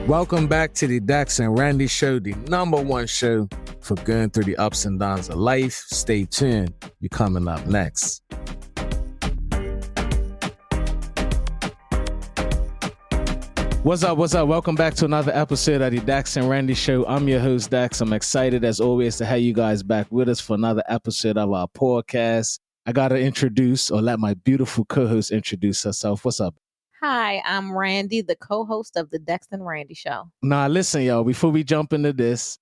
Welcome back to the Dax and Randy Show, the number one show for going through the ups and downs of life. Stay tuned. You're coming up next. What's up? Welcome back to another episode of the Dax and Randy Show. I'm your host, Dax. I'm excited, as always, to have you guys back with us for another episode of our podcast. I got to introduce, or let my beautiful co-host introduce herself. What's up? Hi, I'm Randi, the co-host of the Dax and Randy Show. Now, listen, y'all, before we jump into this,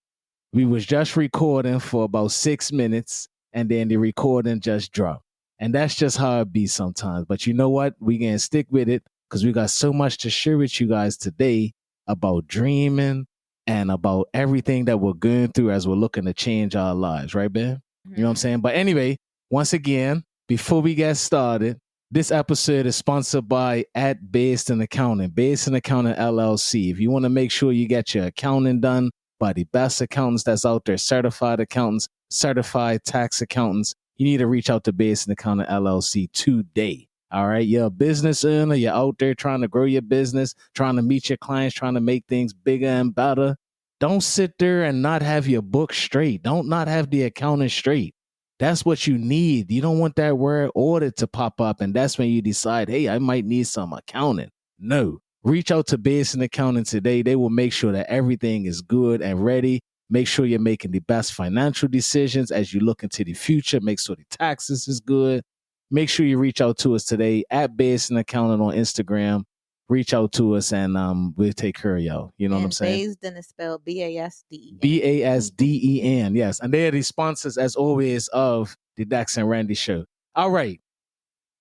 we was just recording for about 6 minutes, and then the recording just dropped. And that's just how it be sometimes. But you know what? We can stick with it because we got so much to share with you guys today about dreaming and about everything that we're going through as we're looking to change our lives. Right, Ben? Mm-hmm. You know what I'm saying? But anyway, once again, before we get started, this episode is sponsored by Based in Accounting, Based in Accounting LLC. If you want to make sure you get your accounting done by the best accountants that's out there, certified accountants, certified tax accountants, you need to reach out to Based in Accounting LLC today. All right. You're a business owner. You're out there trying to grow your business, trying to meet your clients, trying to make things bigger and better. Don't sit there and not have your book straight. Don't not have the accounting straight. That's what you need. You don't want that word audit to pop up. And that's when you decide, hey, I might need some accounting. No, reach out to Based in Accounting today. They will make sure that everything is good and ready. Make sure you're making the best financial decisions as you look into the future. Make sure the taxes is good. Make sure you reach out to us today at Based in Accounting on Instagram. Reach out to us and we'll take care of y'all. You know what I'm saying? Based is spelled B-A-S-D-E-N. B-A-S-D-E-N, yes. And they are the sponsors, as always, of the Dax and Randy Show. All right.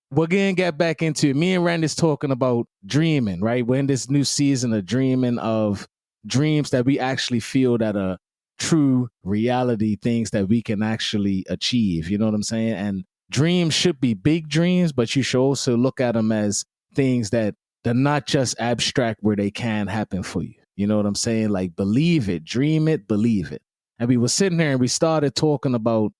We're going to get back into it. Me and Randy's talking about dreaming, right? We're in this new season of dreaming, of dreams that we actually feel that are true reality, things that we can actually achieve. You know what I'm saying? And dreams should be big dreams, but you should also look at them as things that they're not just abstract where they can happen for you. You know what I'm saying? Like, believe it, dream it, believe it. And we were sitting there and we started talking about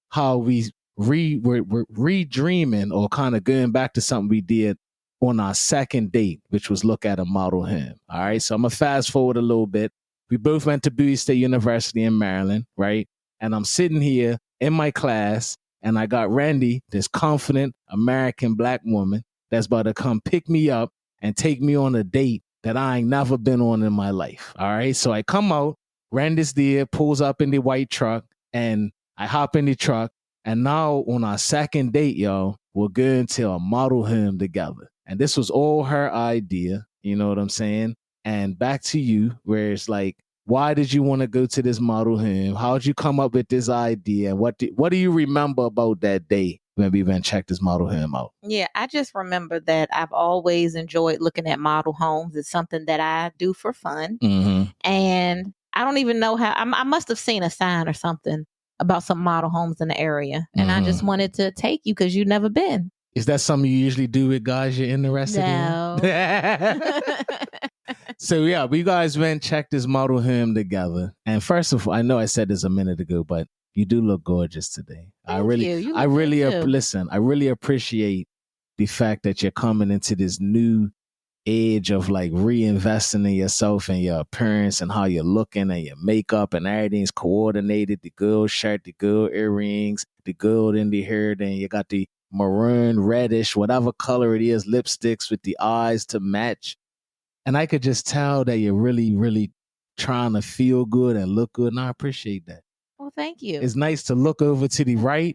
how we're re-dreaming or kind of going back to something we did on our second date, which was look at a model home. All right. So I'm going to fast forward a little bit. We both went to Bowie State University in Maryland, right? And I'm sitting here in my class and I got Randi, this confident American Black woman that's about to come pick me up and take me on a date that I ain't never been on in my life. All right. So I come out, Randy's there, pulls up in the white truck, and I hop in the truck. And now on our second date, y'all, we're going to a model home together. And this was all her idea. You know what I'm saying? And back to you, where it's like, why did you want to go to this model home? How'd you come up with this idea? What do you remember about that day when we went and checked this model home out? Yeah, I just remember that I've always enjoyed looking at model homes. It's something that I do for fun. Mm-hmm. And I don't even know how, I must have seen a sign or something about some model homes in the area. And I just wanted to take you because you've never been. Is that something you usually do with guys you're interested in? So yeah, we guys went and checked this model home together. And first of all, I know I said this a minute ago, but you do look gorgeous today. I really appreciate the fact that you're coming into this new age of like reinvesting in yourself and your appearance and how you're looking and your makeup and everything's coordinated. The gold shirt, the gold earrings, the gold in the hair. Then you got the maroon, reddish, whatever color it is, lipsticks with the eyes to match. And I could just tell that you're really, really trying to feel good and look good. And I appreciate that. Well, thank you. It's nice to look over to the right.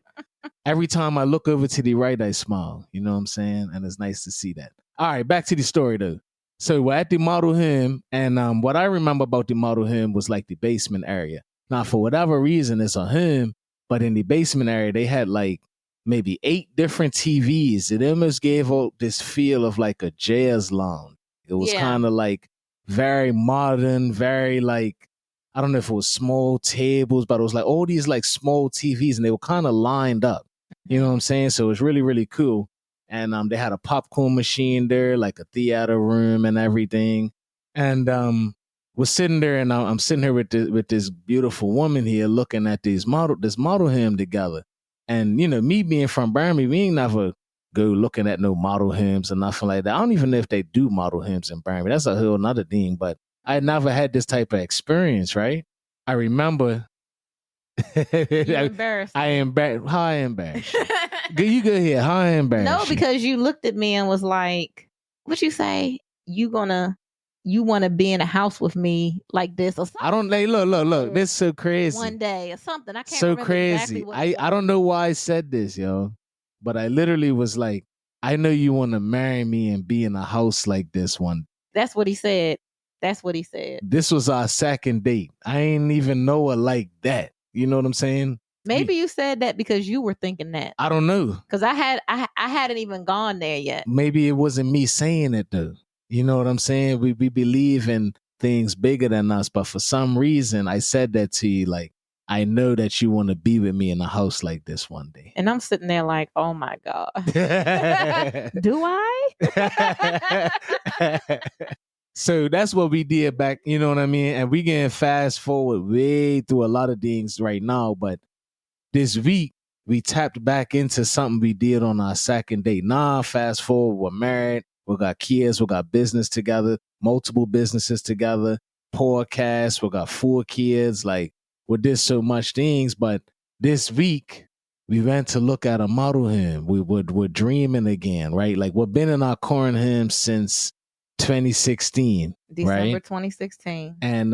Every time I look over to the right, I smile. You know what I'm saying? And it's nice to see that. All right, back to the story though. So we're at the model home, and what I remember about the model home was like the basement area. Now, for whatever reason, it's a home, but in the basement area, they had like maybe 8 different TVs. It almost gave out this feel of like a jazz lounge. It was kind of like very modern, very like, I don't know if it was small tables, but it was like all these like small TVs and they were kind of lined up. You know what I'm saying? So it was really, really cool. And they had a popcorn machine there, like a theater room and everything. And we're sitting there, and I'm sitting here with this beautiful woman here looking at this model home together. And, you know, me being from Birmingham, we ain't never go looking at no model homes or nothing like that. I don't even know if they do model homes in Birmingham. That's a whole nother thing. But I never had this type of experience, right? I remember. You embarrassed. I embarrassed. How I embarrassed you? You go here. How I embarrassed No, because you looked at me and was like, "What you say? You want to be in a house with me like this or something?" I don't. Like, look. This is so crazy. One day or something. I can't so remember crazy. Exactly what it was. I don't know why I said this, yo, but I literally was like, I know you want to marry me and be in a house like this one. That's what he said. That's what he said. This was our second date. I ain't even know her like that. You know what I'm saying? Maybe you said that because you were thinking that. I don't know. Because I hadn't even gone there yet. Maybe it wasn't me saying it though. You know what I'm saying? We believe in things bigger than us, but for some reason I said that to you like, I know that you want to be with me in a house like this one day. And I'm sitting there like, oh my God. Do I? So that's what we did back, you know what I mean? And we getting fast forward way through a lot of things right now. But this week, we tapped back into something we did on our second date. Nah, fast forward, we're married, we got kids, we got business together, multiple businesses together, podcast, we got 4 kids. Like, we did so much things. But this week, we went to look at a model home. We're dreaming again, right? Like, we've been in our current home since 2016, December right? 2016. And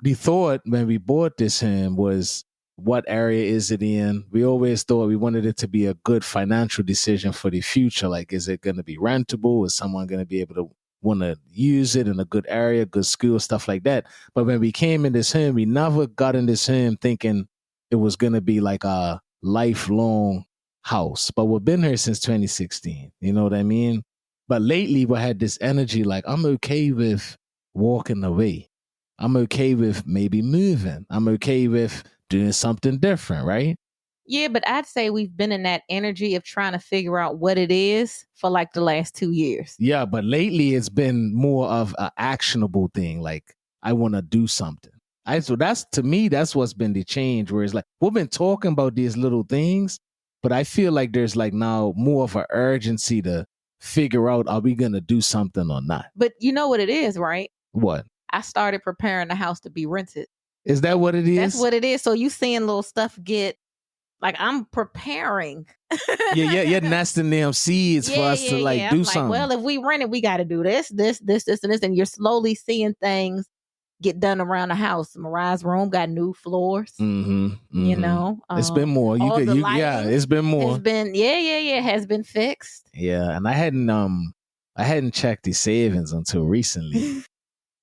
the thought when we bought this home was, what area is it in? We always thought we wanted it to be a good financial decision for the future. Like, is it going to be rentable? Is someone going to be able to want to use it in a good area, good school, stuff like that? But when we came in this home, we never got in this home thinking it was going to be like a lifelong house. But we've been here since 2016. You know what I mean? But lately we had this energy like, I'm okay with walking away. I'm okay with maybe moving. I'm okay with doing something different, right? Yeah, but I'd say we've been in that energy of trying to figure out what it is for like the last 2 years. Yeah, but lately it's been more of an actionable thing. Like, I want to do something. So that's, to me, that's what's been the change, where it's like, we've been talking about these little things, but I feel like there's like now more of an urgency to figure out, are we going to do something or not? But you know what it is, right? What? I started preparing the house to be rented. Is that what it is? That's what it is. So you seeing little stuff get, like, I'm preparing. You're nesting them seeds for us to do I'm something. Like, well, if we rent it, we got to do this, and this. And you're slowly seeing things get done around the house. Mariah's room got new floors. You know, it's been more. It's been more. It's been has been fixed. Yeah, and I hadn't checked the savings until recently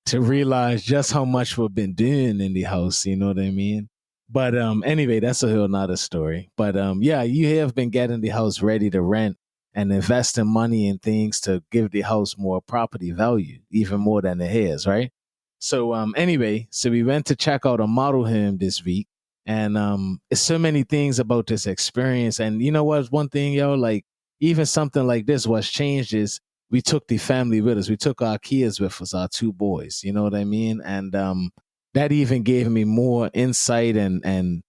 to realize just how much we've been doing in the house. You know what I mean? But anyway, that's a whole nother story. But yeah, you have been getting the house ready to rent and investing money in things to give the house more property value, even more than it has, right? So anyway, so we went to check out a model home this week, and it's so many things about this experience. And you know what? One thing, yo, like, even something like this, what's changed is we took the family with us. We took our kids with us, our 2 boys. You know what I mean? And that even gave me more insight and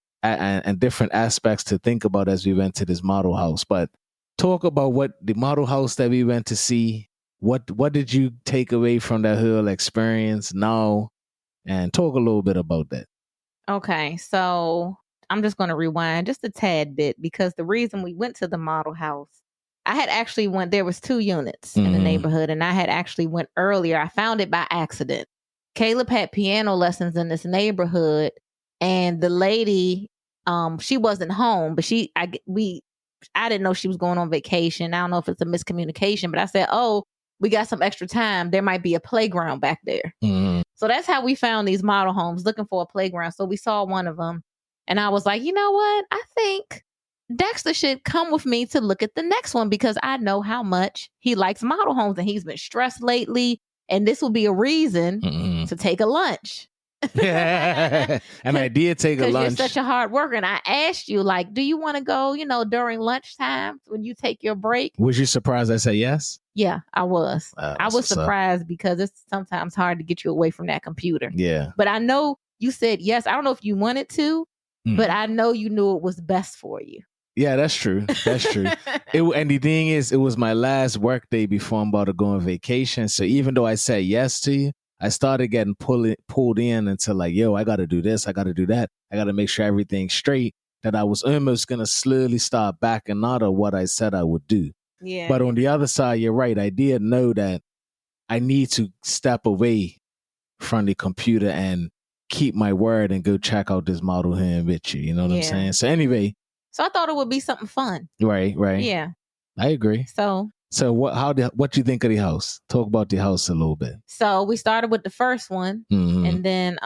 different aspects to think about as we went to this model house. But talk about what the model house that we went to see. What did you take away from that whole experience now? And talk a little bit about that. Okay, so I'm just going to rewind just a tad bit, because the reason we went to the model house, I had actually there was 2 units in the neighborhood, and I had actually went earlier. I found it by accident. Caleb had piano lessons in this neighborhood, and the lady, she wasn't home, but I didn't know she was going on vacation. I don't know if it's a miscommunication, but I said, oh, we got some extra time. There might be a playground back there. So that's how we found these model homes, looking for a playground. So we saw one of them, and I was like, you know what? I think Dexter should come with me to look at the next one, because I know how much he likes model homes, and he's been stressed lately. And this will be a reason to take a lunch. And I did take a lunch. Because you're such a hard worker. And I asked you, like, do you want to go, during lunchtime when you take your break? Was you surprised I said yes? Yeah, I was. I was surprised because it's sometimes hard to get you away from that computer. Yeah. But I know you said yes. I don't know if you wanted to, but I know you knew it was best for you. Yeah, that's true. That's true. And the thing is, it was my last work day before I'm about to go on vacation. So even though I said yes to you, I started getting pulled in into like, yo, I got to do this. I got to do that. I got to make sure everything's straight, that I was almost going to slowly start backing out of what I said I would do. Yeah. But on the other side, you're right. I did know that I need to step away from the computer and keep my word and go check out this model here in with you. You know what I'm saying? So anyway. So I thought it would be something fun. Right. Yeah. I agree. So what do you think of the house? Talk about the house a little bit. So we started with the first one, and then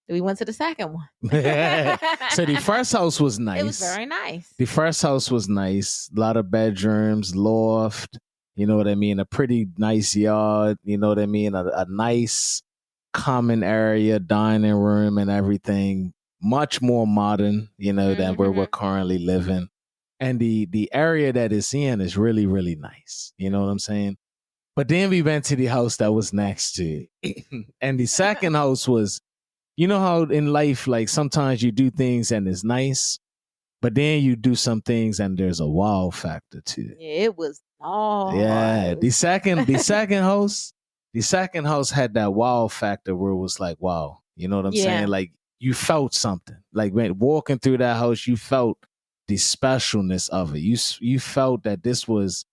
we went to the second one. So the first house was nice. It was very nice. The first house was nice. A lot of bedrooms, loft, you know what I mean? A pretty nice yard, you know what I mean? A nice common area, dining room and everything. Much more modern, than where we're currently living. And the area that it's in is really, really nice. You know what I'm saying? But then we went to the house that was next to it. And the second house was, you know how in life, like sometimes you do things and it's nice, but then you do some things and there's a wow factor to it. Yeah, it was all. Yeah. The second house had that wow factor where it was like, wow. You know what I'm saying? Like you felt something. Like when walking through that house, you felt the specialness of it. You felt that this was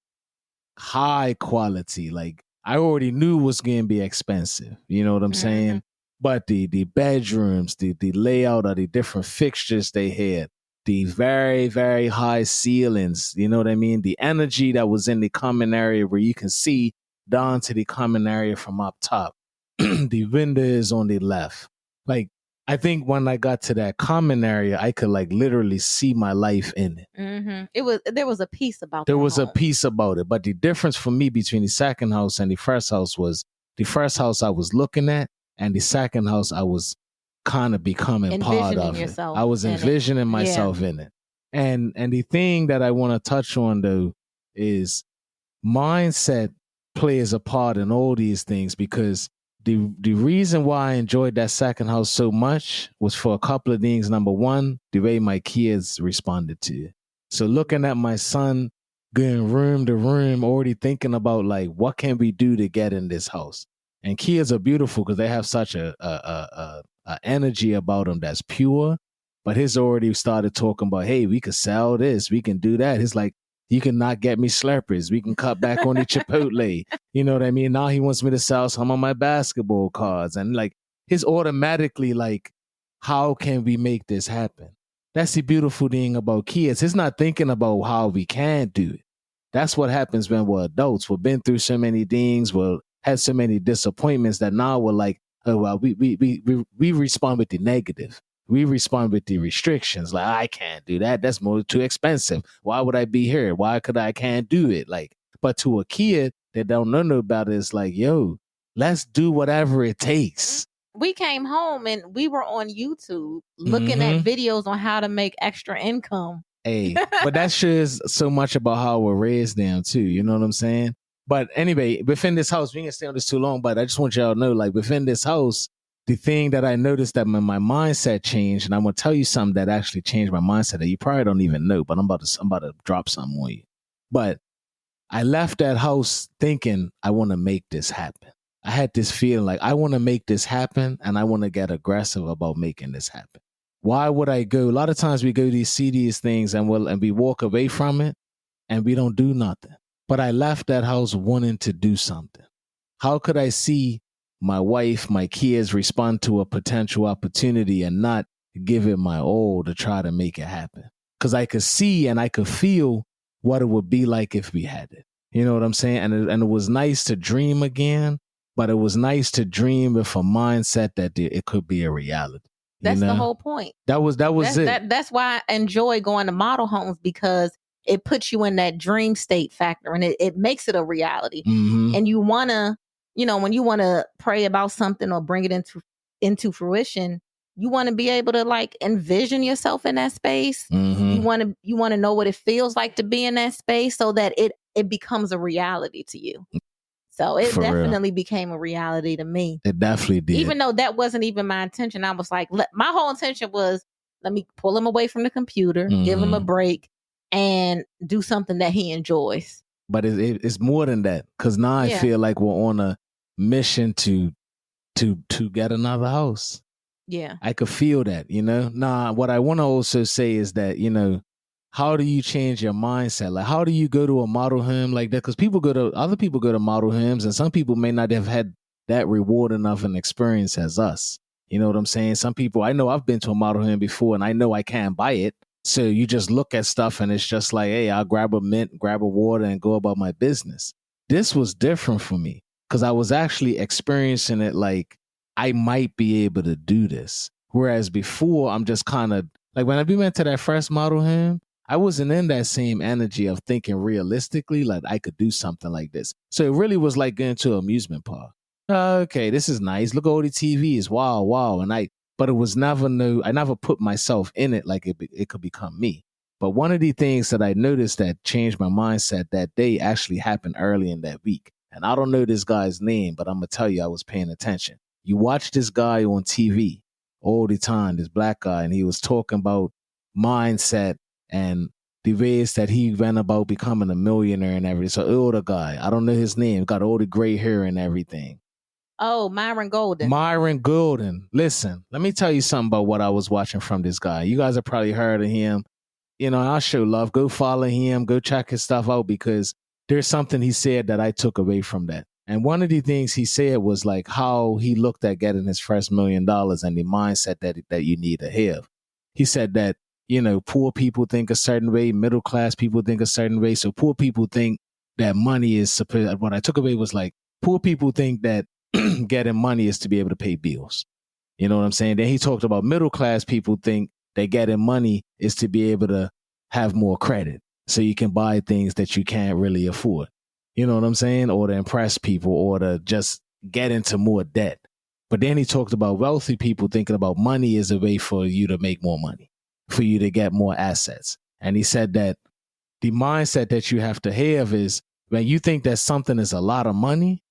high quality. Like I already knew it was going to be expensive. You know what I'm saying? But the bedrooms, the layout of the different fixtures they had, the very, very high ceilings, you know what I mean? The energy that was in the common area where you can see down to the common area from up top. The window is on the left. Like, I think when I got to that common area, I could like literally see my life in it. There was a piece about There was a piece about it. But the difference for me between the second house and the first house was the first house I was looking at, and the second house I was kind of becoming part of it. I was envisioning myself in it. And the thing that I want to touch on though is mindset plays a part in all these things, because the reason why I enjoyed that second house so much was for a couple of things. Number one, the way my kids responded to it. So looking at my son going room to room, already thinking about like, what can we do to get in this house? And kids are beautiful because they have such a energy about them that's pure. But his already started talking about, hey, we could sell this, we can do that. He's like, you can not get me Slurpers. We can cut back on the Chipotle. You know what I mean? Now he wants me to sell some of my basketball cards. And like, he's automatically like, how can we make this happen? That's the beautiful thing about kids. He's not thinking about how we can do it. That's what happens when we're adults. We've been through so many things. We've had so many disappointments that now we're like, oh, well, we respond with the negative. We respond with the restrictions. Like, I can't do that. That's too expensive. Why would I be here? Why can't do it? Like, but to a kid that don't know about it, it's like, yo, let's do whatever it takes. We came home and we were on YouTube looking at videos on how to make extra income. Hey, but that shows so much about how we're raised now too. You know what I'm saying? But anyway, within this house, we ain't gonna stay on this too long, but I just want y'all to know, like, within this house, the thing that I noticed that my mindset changed, and I'm gonna tell you something that actually changed my mindset that you probably don't even know, but I'm about to drop something on you. But I left that house thinking I want to make this happen. I had this feeling like I want to make this happen, and I want to get aggressive about making this happen. Why would I go? A lot of times we go see these things and we walk away from it and we don't do nothing. But I left that house wanting to do something. How could I see my wife, my kids respond to a potential opportunity and not give it my all to try to make it happen? Because I could see and I could feel what it would be like if we had it. You know what I'm saying? And it was nice to dream again, but it was nice to dream with a mindset that it could be a reality. That's the whole point. That was it. That's why I enjoy going to model homes, because it puts you in that dream state factor and it makes it a reality. And you want to, when you want to pray about something or bring it into fruition, you want to be able to like envision yourself in that space. You want to know what it feels like to be in that space so that it becomes a reality to you. So it definitely became a reality to me. It definitely did. Even though that wasn't even my intention. I was like, my whole intention was, let me pull him away from the computer, give him a break, and do something that he enjoys. But it's more than that, because now I feel like we're on a mission to get another house. Yeah. I could feel that, Nah, what I want to also say is that, how do you change your mindset? Like, how do you go to a model home like that? Because other people go to model homes, and some people may not have had that rewarding of an experience as us. You know what I'm saying? Some people, I know I've been to a model home before, and I know I can't buy it. So you just look at stuff, and it's just like, hey, I'll grab a mint, grab a water, and go about my business. This was different for me because I was actually experiencing it like I might be able to do this. Whereas before, I'm just kind of like when we went to that first model home, I wasn't in that same energy of thinking realistically, like I could do something like this. So it really was like going to an amusement park. Okay, this is nice. Look at all the TVs. Wow, wow. But it was never I never put myself in it like it could become me. But one of the things that I noticed that changed my mindset that day actually happened early in that week. And I don't know this guy's name, but I'm going to tell you, I was paying attention. You watch this guy on TV all the time, this black guy, and he was talking about mindset and the ways that he went about becoming a millionaire and everything. So older guy, I don't know his name, got all the gray hair and everything. Oh, Myron Golden. Myron Golden. Listen, let me tell you something about what I was watching from this guy. You guys have probably heard of him. I'll show love. Go follow him. Go check his stuff out because there's something he said that I took away from that. And one of the things he said was like how he looked at getting his first $1 million and the mindset that you need to have. He said that, poor people think a certain way, middle class people think a certain way. So poor people think that money is supposed, what I took away was like, poor people think that getting money is to be able to pay bills. You know what I'm saying? Then he talked about middle class people think that getting money is to be able to have more credit so you can buy things that you can't really afford. You know what I'm saying? Or to impress people or to just get into more debt. But then he talked about wealthy people thinking about money is a way for you to make more money, for you to get more assets. And he said that the mindset that you have to have is when you think that something is a lot of money,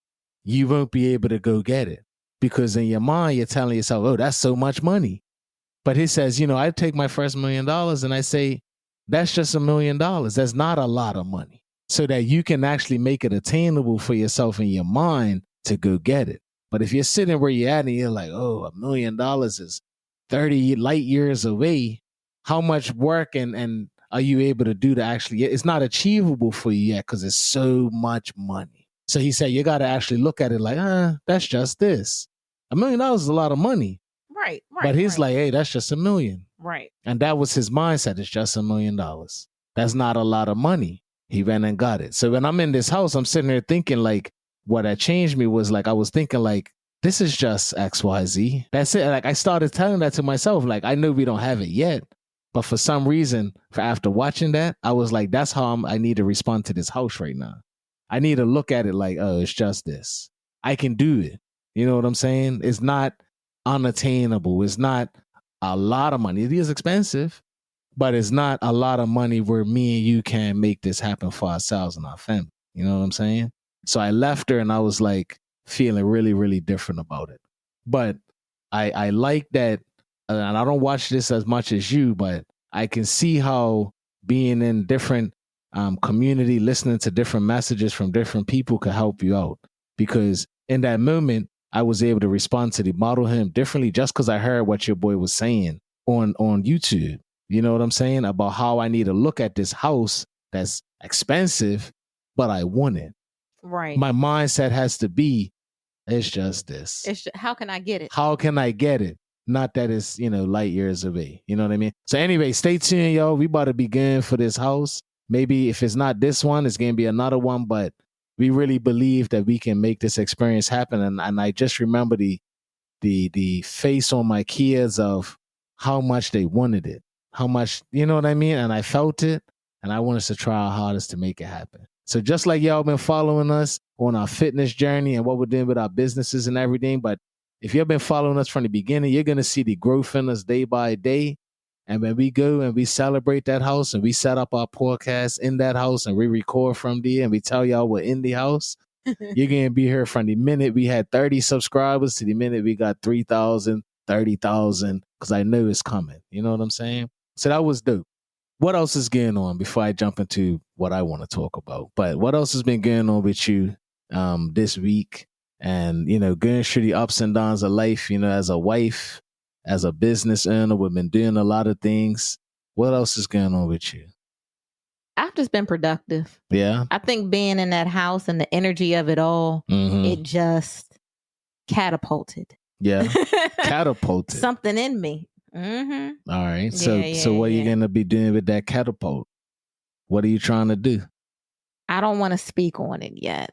you won't be able to go get it because in your mind, you're telling yourself, oh, that's so much money. But he says, I take my first $1 million and I say, that's just $1 million. That's not a lot of money. So that you can actually make it attainable for yourself in your mind to go get it. But if you're sitting where you're at and you're like, oh, $1 million is 30 light years away, how much work and are you able to do to actually, it's not achievable for you yet because it's so much money. So he said, you got to actually look at it like, that's just this. $1 million is a lot of money. Right. But he's like, hey, that's just $1 million. Right. And that was his mindset. It's just $1 million. That's not a lot of money. He went and got it. So when I'm in this house, I'm sitting there thinking like, what had changed me was like, I was thinking like, this is just XYZ. That's it. Like I started telling that to myself. Like I know we don't have it yet. But for some reason, after watching that, I was like, that's how I need to respond to this house right now. I need to look at it like, oh, it's just this. I can do it. You know what I'm saying? It's not unattainable. It's not a lot of money. It is expensive, but it's not a lot of money where me and you can make this happen for ourselves and our family. You know what I'm saying? So I left her and I was like feeling really, really different about it. But I like that, and I don't watch this as much as you, but I can see how being in different community, listening to different messages from different people could help you out. Because in that moment, I was able to respond to the model him differently just because I heard what your boy was saying on YouTube. You know what I'm saying? About how I need to look at this house that's expensive, but I want it. Right. My mindset has to be, it's just this. How can I get it? How can I get it? Not that it's, light years away. You know what I mean? So anyway, stay tuned, y'all. We about to be going for this house. Maybe if it's not this one, it's going to be another one, but we really believe that we can make this experience happen. And I just remember the face on my kids of how much they wanted it, how much, you know what I mean? And I felt it, and I want us to try our hardest to make it happen. So just like y'all been following us on our fitness journey and what we're doing with our businesses and everything, but if you've been following us from the beginning, you're going to see the growth in us day by day. And when we go and we celebrate that house and we set up our podcast in that house and we record from there and we tell y'all we're in the house, you're going to be here from the minute we had 30 subscribers to the minute we got 3,000, 30,000, because I know it's coming. You know what I'm saying? So that was dope. What else is going on before I jump into what I want to talk about? But what else has been going on with you this week? and, going through the ups and downs of life, as a wife, as a business owner, we've been doing a lot of things. What else is going on with you? I've just been productive. Yeah. I think being in that house and the energy of it all, it just catapulted. Yeah. Catapulted. Something in me. Mm-hmm. All right. So what are you going to be doing with that catapult? What are you trying to do? I don't want to speak on it yet.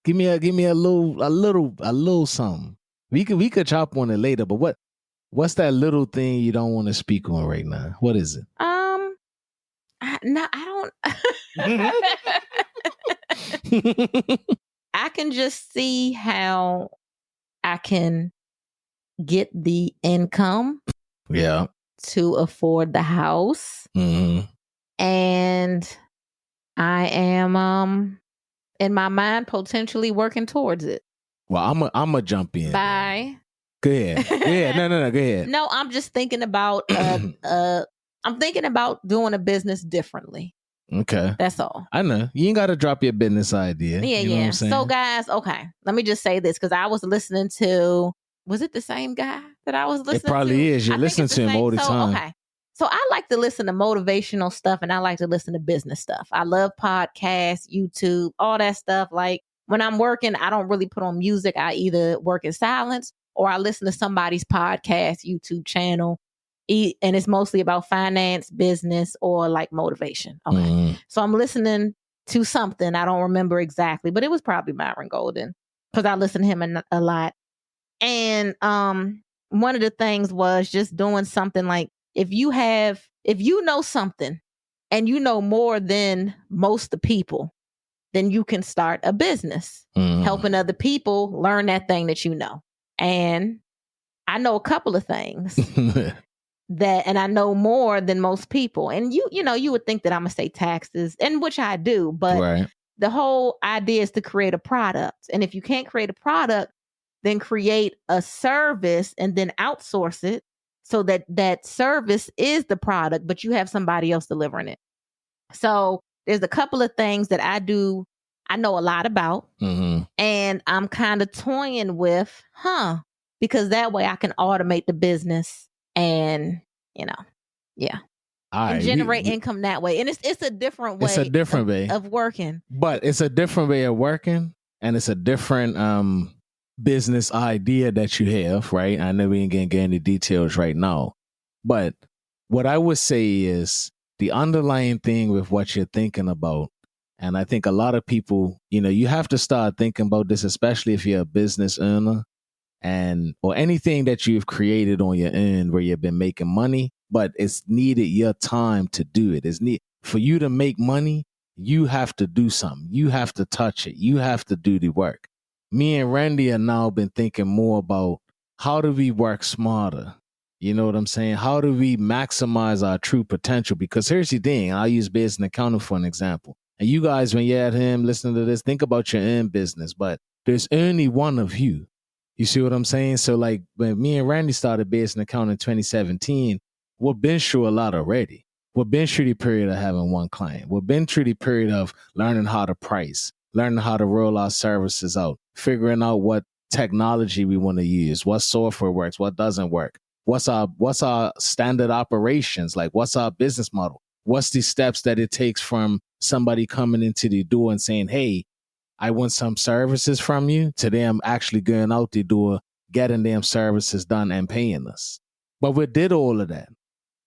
Give me a little something. We could chop on it later, but what's that little thing you don't want to speak on right now? What is it? I don't. I can just see how I can get the income. Yeah. To afford the house. Mm-hmm. And I am in my mind potentially working towards it. Well, I'm a jump in. Bye. Go ahead. Yeah, no, go ahead. No, I'm just thinking about I'm thinking about doing a business differently. Okay. That's all. I know. You ain't got to drop your business idea. Yeah, you know what I'm saying? So guys, okay. Let me just say this, because I was listening to, was it the same guy that I was listening to? It probably is. You're listening to him all the time. Okay. So I like to listen to motivational stuff, and I like to listen to business stuff. I love podcasts, YouTube, all that stuff. Like when I'm working, I don't really put on music. I either work in silence or I listen to somebody's podcast, YouTube channel. And it's mostly about finance, business, or like motivation. Okay. Mm-hmm. So I'm listening to something. I don't remember exactly, but it was probably Myron Golden, because I listen to him a lot. And one of the things was just doing something like, if you know something and you know more than most of the people, then you can start a business, helping other people learn that thing that you know. And I know a couple of things. And I know more than most people. And you would think that I'm gonna say taxes, and which I do, but right. The whole idea is to create a product. And if you can't create a product, then create a service and then outsource it so that service is the product, but you have somebody else delivering it. So there's a couple of things that I know a lot about, and I'm kind of toying with, because that way I can automate the business and, yeah. And generate income that way. And it's a different way. It's a different way of working. But it's a different way of working, and it's a different business idea that you have, right? I know we ain't gonna get any details right now. But what I would say is the underlying thing with what you're thinking about, and I think a lot of people, you have to start thinking about this, especially if you're a business owner or anything that you've created on your own where you've been making money, but it's needed your time to do it. For you to make money, you have to do something. You have to touch it. You have to do the work. Me and Randy have now been thinking more about how do we work smarter? You know what I'm saying? How do we maximize our true potential? Because here's the thing. I'll use business and accounting for an example. And you guys, when you're at him listening to this, think about your own business, but there's only one of you. You see what I'm saying? So like when me and Randy started business and accounting in 2017, we've been through a lot already. We've been through the period of having one client. We've been through the period of learning how to price, learning how to roll our services out, figuring out what technology we want to use, what software works, what doesn't work, what's our standard operations, like what's our business model, what's the steps that it takes from somebody coming into the door and saying, hey, I want some services from you, to them actually going out the door, getting them services done and paying us. But we did all of that,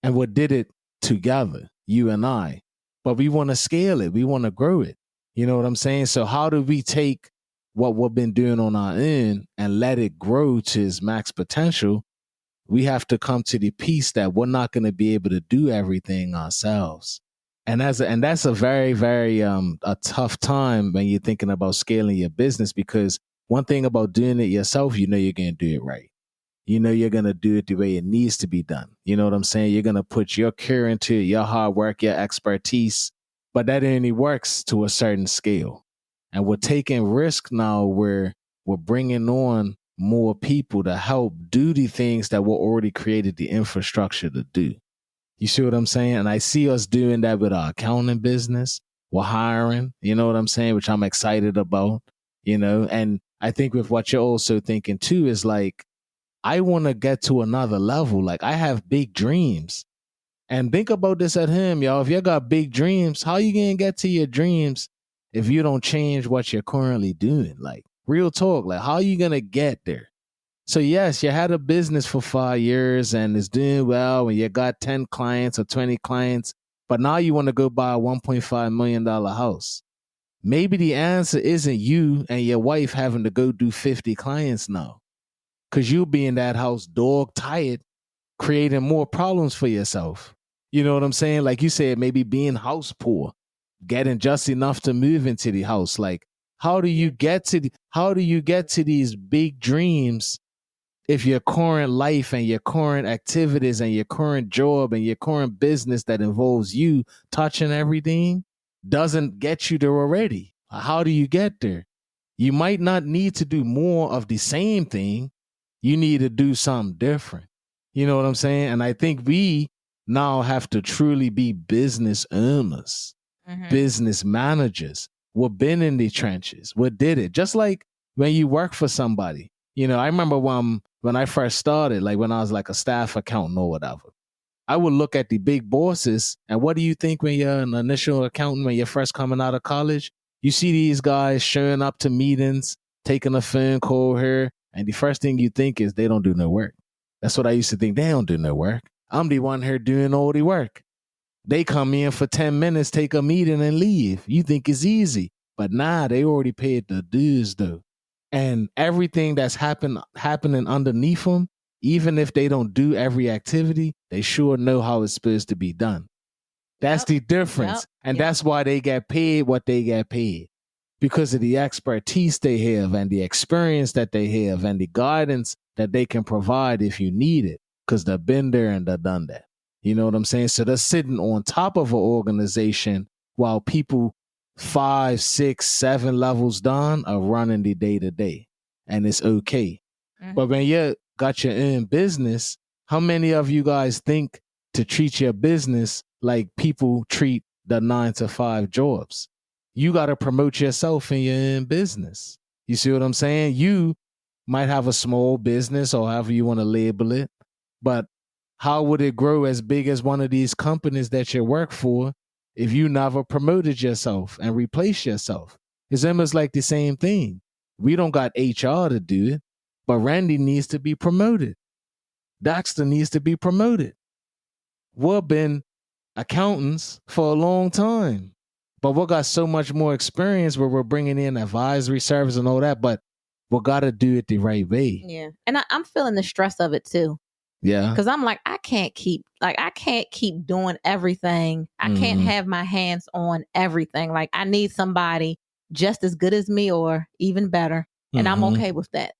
and we did it together, you and I. But we want to scale it. We want to grow it. You know what I'm saying? So how do we take what we've been doing on our end and let it grow to its max potential? We have to come to the piece that we're not going to be able to do everything ourselves. And that's a very, very a tough time when you're thinking about scaling your business, because one thing about doing it yourself, you're going to do it right. You're going to do it the way it needs to be done. You know what I'm saying? You're going to put your care into it, your hard work, your expertise, but that only works to a certain scale. And we're taking risk now where we're bringing on more people to help do the things that we already created the infrastructure to do. You see what I'm saying? And I see us doing that with our accounting business. We're hiring, you know what I'm saying? Which I'm excited about, and I think with what you're also thinking too is like, I want to get to another level. Like I have big dreams. And think about this at home, y'all. If you got big dreams, how you gonna get to your dreams if you don't change what you're currently doing? Like real talk, like how you gonna get there? So yes, you had a business for 5 years and it's doing well and you got 10 clients or 20 clients, but now you want to go buy a $1.5 million house. Maybe the answer isn't you and your wife having to go do 50 clients now. Cause you'll be in that house dog tired, creating more problems for yourself. You know what I'm saying? Like you said, maybe being house poor, getting just enough to move into the house. Like, how do you get to these big dreams if your current life and your current activities and your current job and your current business that involves you touching everything doesn't get you there already? How do you get there? You might not need to do more of the same thing. You need to do something different. You know what I'm saying? And I think we now have to truly be business owners, business managers. We've been in the trenches. We did it. Just like when you work for somebody. You know, I remember when I first started, like when I was like a staff accountant or whatever, I would look at the big bosses. And what do you think when you're an initial accountant, when you're first coming out of college? You see these guys showing up to meetings, taking a phone call here. And the first thing you think is they don't do no work. That's what I used to think. They don't do no work. I'm the one here doing all the work. They come in for 10 minutes, take a meeting and leave. You think it's easy. But nah, they already paid the dues though. And everything that's happening underneath them, even if they don't do every activity, they sure know how it's supposed to be done. That's the difference. And that's why they get paid what they get paid. Because of the expertise they have and the experience that they have and the guidance that they can provide if you need it. Because they've been there and they've done that. You know what I'm saying? So they're sitting on top of an organization while people 5, 6, 7 levels down are running the day to day. And it's okay. But when you got your own business, how many of you guys think to treat your business like people treat the 9-to-5 jobs? You got to promote yourself in your own business. You see what I'm saying? You might have a small business or however you want to label it, but how would it grow as big as one of these companies that you work for if you never promoted yourself and replaced yourself? It's almost like the same thing. We don't got HR to do it, but Randy needs to be promoted. Dexter needs to be promoted. We've been accountants for a long time, but we got so much more experience where we're bringing in advisory service and all that, but we got to do it the right way. Yeah. And I'm feeling the stress of it too. Yeah. Because I'm like, I can't keep doing everything. I can't have my hands on everything. Like I need somebody just as good as me or even better. And I'm okay with that.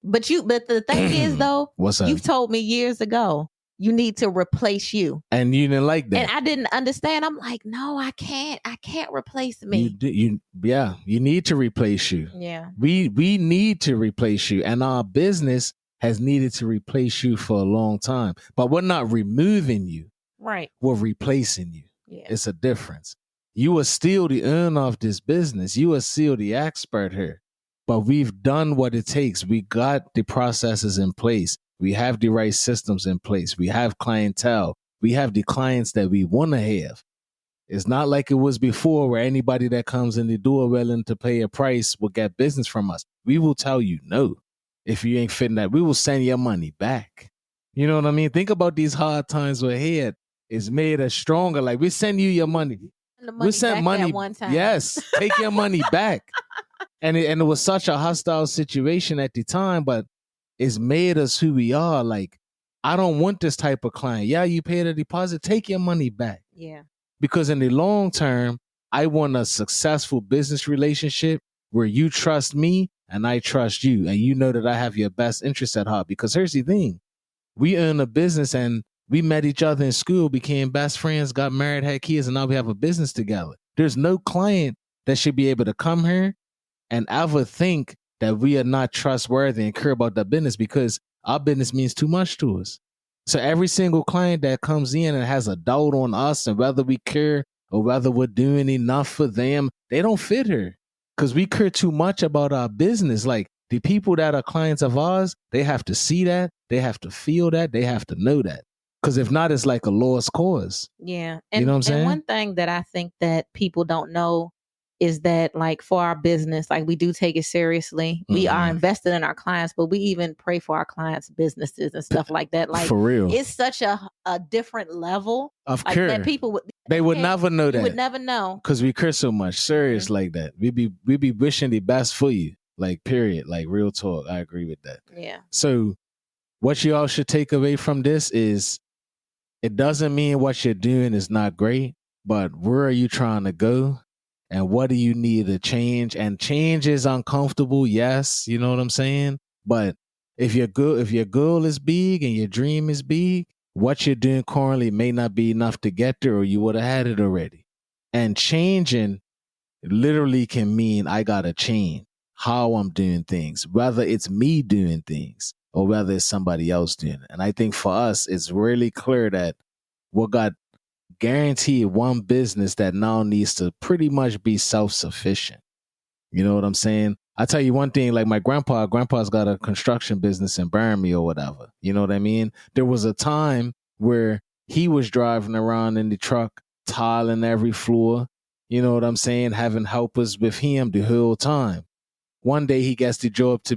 But the thing is though, what's that? You've told me years ago, you need to replace you. And you didn't like that. And I didn't understand. I'm like, no, I can't replace me. You need to replace you. Yeah. We need to replace you. And our business has needed to replace you for a long time. But we're not removing you. Right. We're replacing you. Yeah. It's a difference. You are still the owner of this business. You are still the expert here. But we've done what it takes. We got the processes in place. We have the right systems in place. We have clientele. We have the clients that we want to have. It's not like it was before where anybody that comes in the door willing to pay a price will get business from us. We will tell you no. If you ain't fitting that, we will send your money back. You know what I mean? Think about these hard times we're here. It's made us stronger. Like we send you your money. We sent money one time. Yes, take your money back. And it was such a hostile situation at the time, but it's made us who we are. Like, I don't want this type of client. Yeah, you paid a deposit, take your money back. Yeah. Because in the long term, I want a successful business relationship where you trust me and I trust you. And you know that I have your best interest at heart. Because here's the thing. We own a business and we met each other in school, became best friends, got married, had kids, and now we have a business together. There's no client that should be able to come here and ever think that we are not trustworthy and care about the business because our business means too much to us. So every single client that comes in and has a doubt on us and whether we care or whether we're doing enough for them, they don't fit here because we care too much about our business. Like The people that are clients of ours, they have to see that, they have to feel that, they have to know that. Because if not, it's like a lost cause. Yeah. You know what I'm saying? And one thing that I think that people don't know is that, like, for our business, like, we do take it seriously. We are invested in our clients, but we even pray for our clients' businesses and stuff like that. Like, for real, it's such a different level of like care. that people would They would never know that. You would never know because we care so much. Serious like that. We be wishing the best for you. Like, period. Like, real talk. I agree with that. Yeah. So what you all should take away from this is, it doesn't mean what you're doing is not great, but where are you trying to go? And what do you need to change? And change is uncomfortable, yes, you know what I'm saying? But if your goal is big and your dream is big, what you're doing currently may not be enough to get there, or you would have had it already. And changing literally can mean I gotta change how I'm doing things, whether it's me doing things or whether it's somebody else doing it. And I think for us, it's really clear that we got guaranteed one business that now needs to pretty much be self-sufficient. You know what I'm saying? I tell you one thing, like my grandpa's got a construction business in Burnaby or whatever. You know what I mean? There was a time where he was driving around in the truck, tiling every floor, you know what I'm saying, having helpers with him the whole time. One day he gets a job to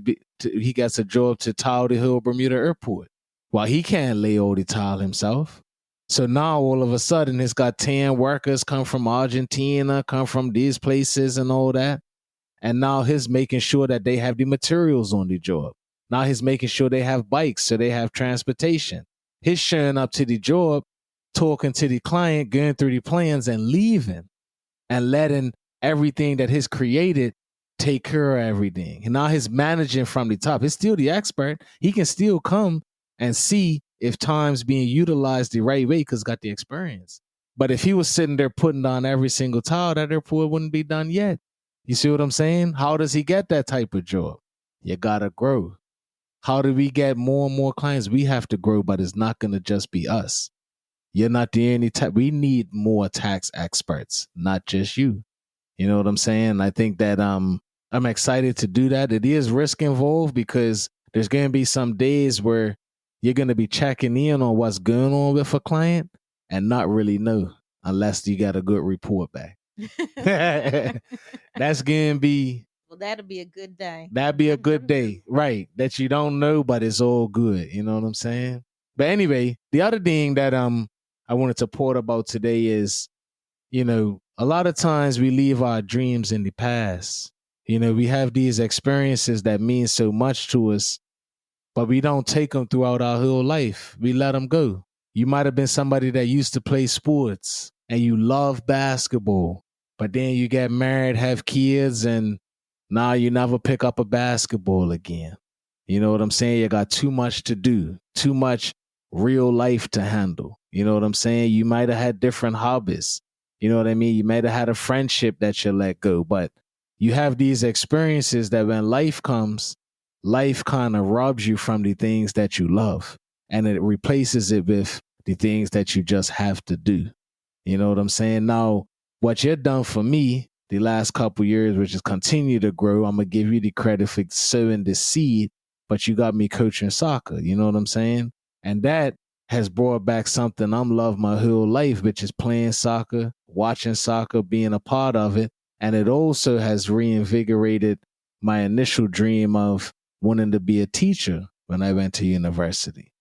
tile the whole Bermuda airport. Well, he can't lay all the tile himself. So now all of a sudden it's got 10 workers come from Argentina, come from these places and all that. And now he's making sure that they have the materials on the job. Now he's making sure they have bikes, so they have transportation. He's showing up to the job, talking to the client, going through the plans and leaving and letting everything that he's created take care of everything. And now he's managing from the top. He's still the expert. He can still come and see if time's being utilized the right way because he's got the experience. But if he was sitting there putting on every single tile, that airport wouldn't be done yet. You see what I'm saying? How does he get that type of job? You gotta grow. How do we get more and more clients? We have to grow, but it's not gonna just be us. You're not the only we need more tax experts, not just you. You know what I'm saying? I think that I'm excited to do that. It is risk involved because there's gonna be some days where you're gonna be checking in on what's going on with a client and not really know unless you got a good report back. That's gonna be, well, that'll be a good day. That'd be a good day, right? That you don't know, but it's all good. You know what I'm saying? But anyway, the other thing that I wanted to report about today is, you know, a lot of times we leave our dreams in the past. You know, we have these experiences that mean so much to us, but we don't take them throughout our whole life. We let them go. You might have been somebody that used to play sports and you love basketball, but then you get married, have kids, and now you never pick up a basketball again. You know what I'm saying? You got too much to do, too much real life to handle. You know what I'm saying? You might have had different hobbies. You know what I mean? You might have had a friendship that you let go, but you have these experiences that when life comes, life kind of robs you from the things that you love and it replaces it with the things that you just have to do. You know what I'm saying? Now, what you've done for me the last couple years, which is continue to grow, I'm going to give you the credit for sowing the seed, but you got me coaching soccer. You know what I'm saying? And that has brought back something I'm loved my whole life, which is playing soccer, watching soccer, being a part of it. And it also has reinvigorated my initial dream of wanting to be a teacher when I went to university.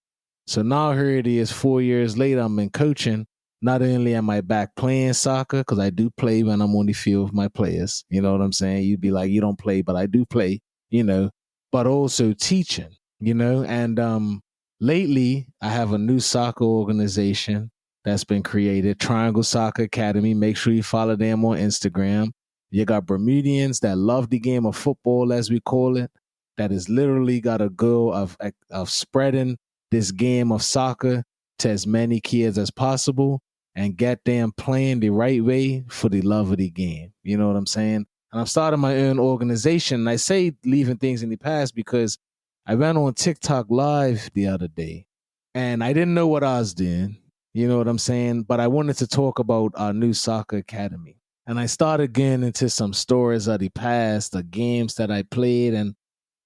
So now here it is, 4 years later, I'm in coaching. Not only am I back playing soccer, because I do play when I'm on the field with my players. You know what I'm saying? You'd be like, you don't play, but I do play, you know, but also teaching, you know. And lately, I have a new soccer organization that's been created, Triangle Soccer Academy. Make sure you follow them on Instagram. You got Bermudians that love the game of football, as we call it, that has literally got a goal of spreading this game of soccer to as many kids as possible and get them playing the right way for the love of the game. You know what I'm saying? And I'm starting my own organization. And I say leaving things in the past because I went on TikTok live the other day and I didn't know what I was doing. You know what I'm saying? But I wanted to talk about our new soccer academy. And I started getting into some stories of the past, the games that I played. And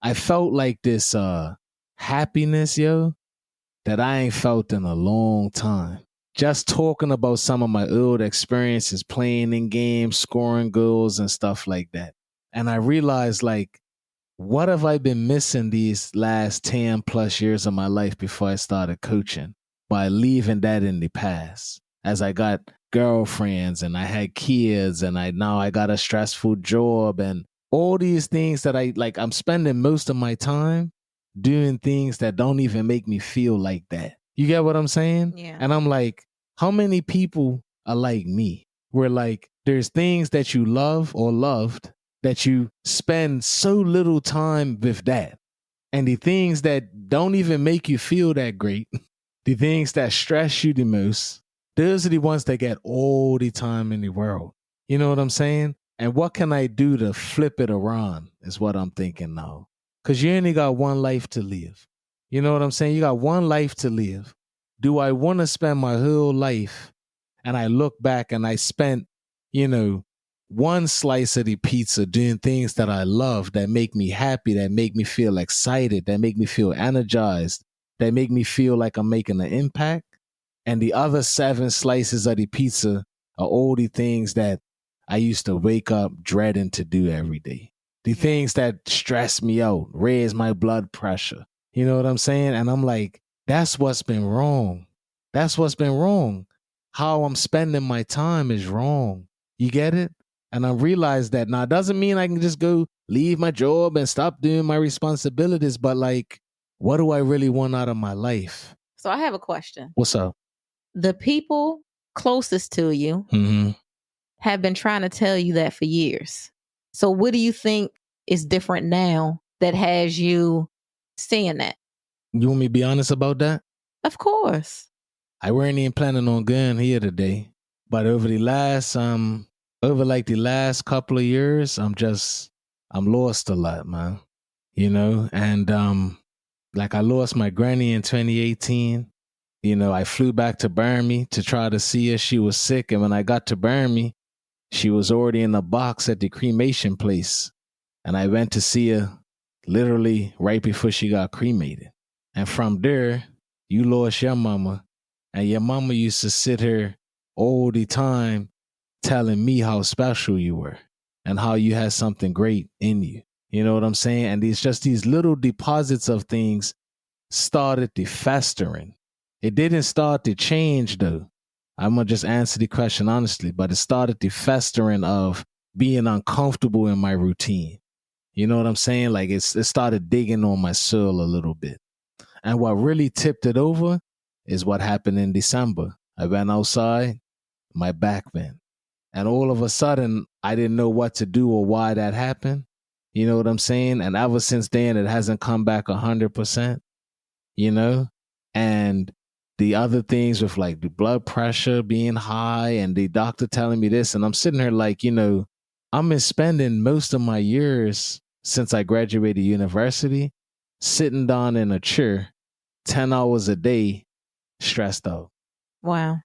I felt like this happiness, yo, that I ain't felt in a long time. Just talking about some of my old experiences playing in games, scoring goals and stuff like that. And I realized, like, what have I been missing these last 10 plus years of my life before I started coaching by leaving that in the past? As I got girlfriends and I had kids and now I got a stressful job and all these things that I'm spending most of my time doing things that don't even make me feel like that. You get what I'm saying? Yeah. And I'm like, how many people are like me? Where like there's things that you love or loved that you spend so little time with that. And the things that don't even make you feel that great, the things that stress you the most, those are the ones that get all the time in the world. You know what I'm saying? And what can I do to flip it around is what I'm thinking now. Because you only got one life to live. You know what I'm saying? You got one life to live. Do I want to spend my whole life and I look back and I spent, one slice of the pizza doing things that I love, that make me happy, that make me feel excited, that make me feel energized, that make me feel like I'm making an impact. And the other 7 slices of the pizza are all the things that I used to wake up dreading to do every day. The things that stress me out, raise my blood pressure. You know what I'm saying? And I'm like, that's what's been wrong. That's what's been wrong. How I'm spending my time is wrong. You get it? And I realized that now it doesn't mean I can just go leave my job and stop doing my responsibilities, but like, what do I really want out of my life? So I have a question. What's up? The people closest to you have been trying to tell you that for years. So what do you think is different now that has you saying that? You want me to be honest about that? Of course. I weren't even planning on going here today, but over the last couple of years, I'm lost a lot, man. And like I lost my granny in 2018. I flew back to Burma to try to see her. She was sick, and when I got to Burma, she was already in a box at the cremation place. And I went to see her literally right before she got cremated. And from there, you lost your mama. And your mama used to sit here all the time telling me how special you were and how you had something great in you. You know what I'm saying? And it's just these little deposits of things started the festering. It didn't start to change though. I'm going to just answer the question honestly, but it started the festering of being uncomfortable in my routine. You know what I'm saying? Like it started digging on my soul a little bit. And what really tipped it over is what happened in December. I went outside, my back bent. And all of a sudden, I didn't know what to do or why that happened. You know what I'm saying? And ever since then, it hasn't come back 100%, And the other things with like the blood pressure being high and the doctor telling me this. And I'm sitting here like, I've been spending most of my years since I graduated university sitting down in a chair 10 hours a day, stressed out. Wow.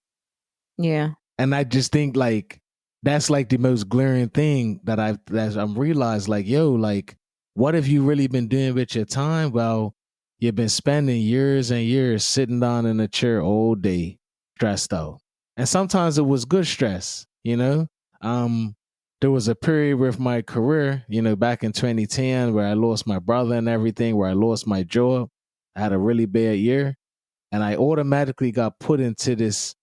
Yeah. And I just think like, that's like the most glaring thing that I'm realized like, yo, like, what have you really been doing with your time? Well, you've been spending years and years sitting down in a chair all day, stressed out. And sometimes it was good stress, There was a period with my career, back in 2010 where I lost my brother and everything, where I lost my job. I had a really bad year. And I automatically got put into this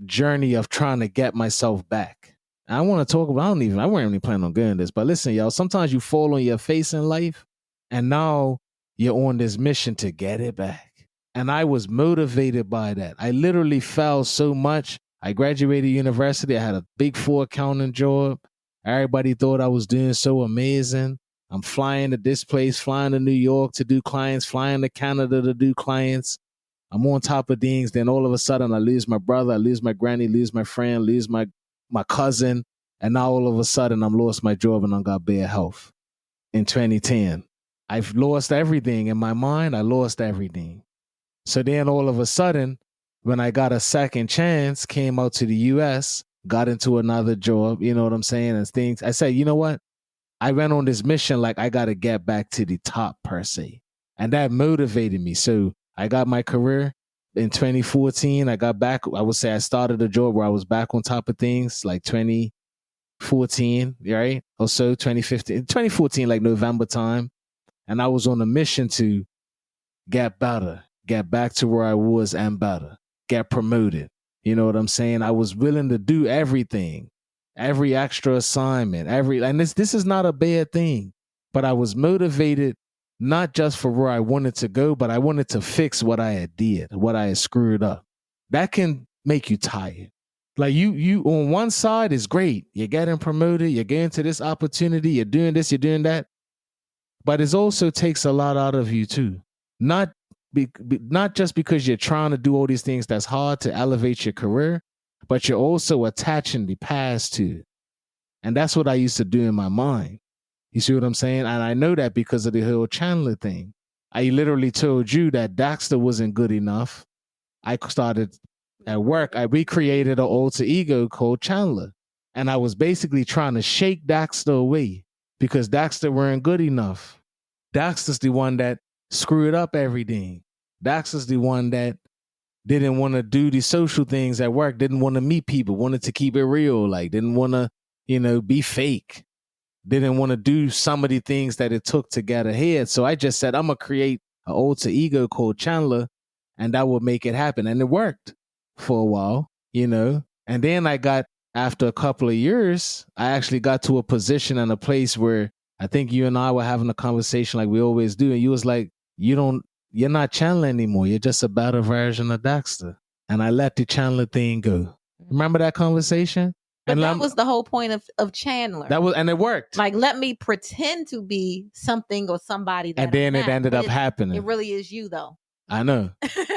journey of trying to get myself back. I want to talk about, I wasn't even planning on doing this, but listen, y'all, sometimes you fall on your face in life and now you're on this mission to get it back. And I was motivated by that. I literally fell so much. I graduated university. I had a big 4 accounting job. Everybody thought I was doing so amazing. I'm flying to this place, flying to New York to do clients, flying to Canada to do clients. I'm on top of things. Then all of a sudden I lose my brother, I lose my granny, lose my friend, lose my cousin. And now all of a sudden I'm lost my job and I got bad health in 2010. I've lost everything in my mind. I lost everything. So then all of a sudden, when I got a second chance, came out to the US, got into another job, you know what I'm saying? And things, I said, you know what? I went on this mission like I got to get back to the top per se. And that motivated me. So I got my career in 2014. I got back. I would say I started a job where I was back on top of things like 2014, right? Or so 2014, like November time. And I was on a mission to get better, get back to where I was and better, get promoted. You know what I'm saying? I was willing to do everything, every extra assignment, and this is not a bad thing, but I was motivated not just for where I wanted to go, but I wanted to fix what I had did, what I had screwed up. That can make you tired. Like you on one side is great. You're getting promoted, you're getting to this opportunity, you're doing this, you're doing that. But it also takes a lot out of you too. Not just because you're trying to do all these things that's hard to elevate your career, but you're also attaching the past to it. And that's what I used to do in my mind. You see what I'm saying? And I know that because of the whole Chandler thing. I literally told you that Daxter wasn't good enough. I started at work. I recreated an alter ego called Chandler. And I was basically trying to shake Daxter away because Daxter weren't good enough. Daxter's the one that screwed up everything. Daxter's the one that didn't want to do the social things at work, didn't want to meet people, wanted to keep it real, like didn't want to, be fake, didn't want to do some of the things that it took to get ahead. So I just said, I'm going to create an alter ego called Chandler, and that will make it happen. And it worked for a while, And then after a couple of years, I actually got to a position and a place where I think you and I were having a conversation like we always do. And you was like, you're not Chandler anymore. You're just a better version of Daxter. And I let the Chandler thing go. Remember that conversation? But and that was the whole point of Chandler. And it worked. Like, let me pretend to be something or somebody that and then it ended up happening. It really is you, though. I know.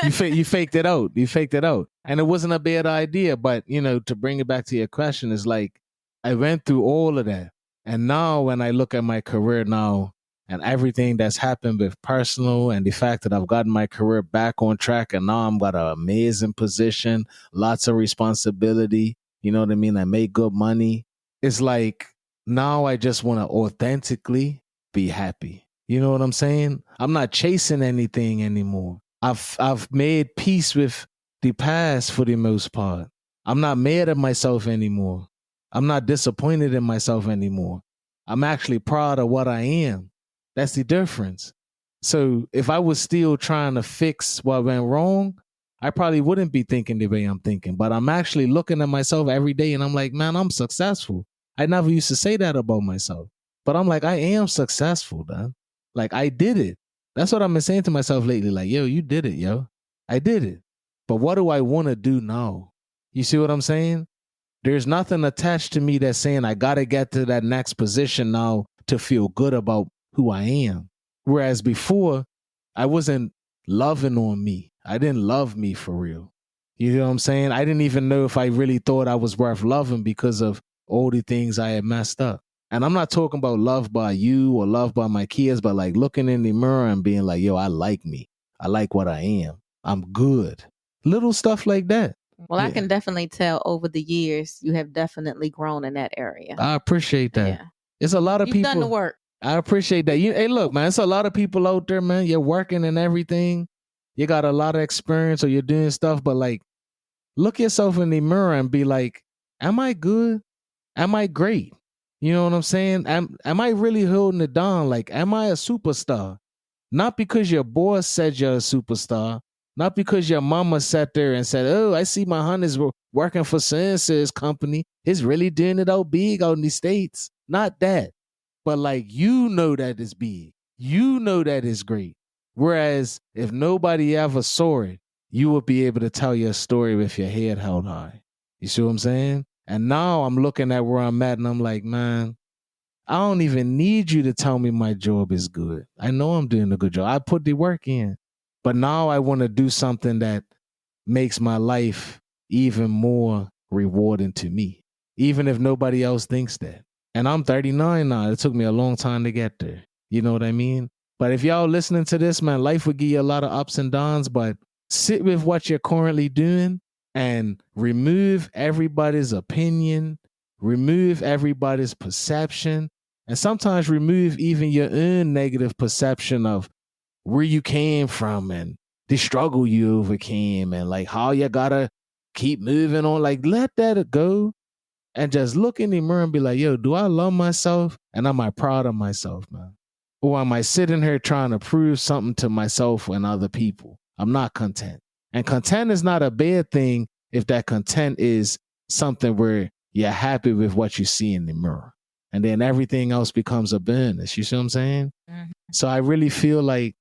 You faked it out. You faked it out. And it wasn't a bad idea. But, to bring it back to your question, is like, I went through all of that. And now when I look at my career now and everything that's happened with personal and the fact that I've gotten my career back on track and now I'm got an amazing position, lots of responsibility, you know what I mean? I make good money. It's like now I just want to authentically be happy. You know what I'm saying? I'm not chasing anything anymore. I've made peace with the past for the most part. I'm not mad at myself anymore. I'm not disappointed in myself anymore. I'm actually proud of what I am. That's the difference. So if I was still trying to fix what went wrong, I probably wouldn't be thinking the way I'm thinking. But I'm actually looking at myself every day and I'm like, man, I'm successful. I never used to say that about myself. But I'm like, I am successful, man. Like, I did it. That's what I've been saying to myself lately. Like, yo, you did it, yo. I did it. But what do I want to do now? You see what I'm saying? There's nothing attached to me that's saying I got to get to that next position now to feel good about who I am. Whereas before, I wasn't loving on me. I didn't love me for real. You know what I'm saying? I didn't even know if I really thought I was worth loving because of all the things I had messed up. And I'm not talking about love by you or love by my kids, but like looking in the mirror and being like, yo, I like me. I like what I am. I'm good. Little stuff like that. Well, yeah. I can definitely tell over the years, you have definitely grown in that area. I appreciate that. Yeah. It's a lot of people. You've done the work. I appreciate that. Hey, look, man, it's a lot of people out there, man. You're working and everything. You got a lot of experience or you're doing stuff, but like, look yourself in the mirror and be like, am I good? Am I great? You know what I'm saying? Am I really holding it down? Like, am I a superstar? Not because your boss said you're a superstar. Not because your mama sat there and said, oh, I see my honey's working for so-and-so's company. He's really doing it out big out in the States. Not that. But like, you know that it's big. You know that it's great. Whereas if nobody ever saw it, you would be able to tell your story with your head held high. You see what I'm saying? And now I'm looking at where I'm at and I'm like, man, I don't even need you to tell me my job is good. I know I'm doing a good job. I put the work in. But now I want to do something that makes my life even more rewarding to me, even if nobody else thinks that. And I'm 39 now. It took me a long time to get there. You know what I mean? But if y'all listening to this, man, life will give you a lot of ups and downs, but sit with what you're currently doing and remove everybody's opinion, remove everybody's perception, And sometimes remove even your own negative perception of where you came from and the struggle you overcame and like how you gotta keep moving on. Like, let that go and just look in the mirror and be like, yo, do I love myself? And am I proud of myself, man? Or am I sitting here trying to prove something to myself and other people? I'm not content. And content is not a bad thing if that content is something where you're happy with what you see in the mirror. And then everything else becomes a bonus. You see what I'm saying? Mhm. So I really feel like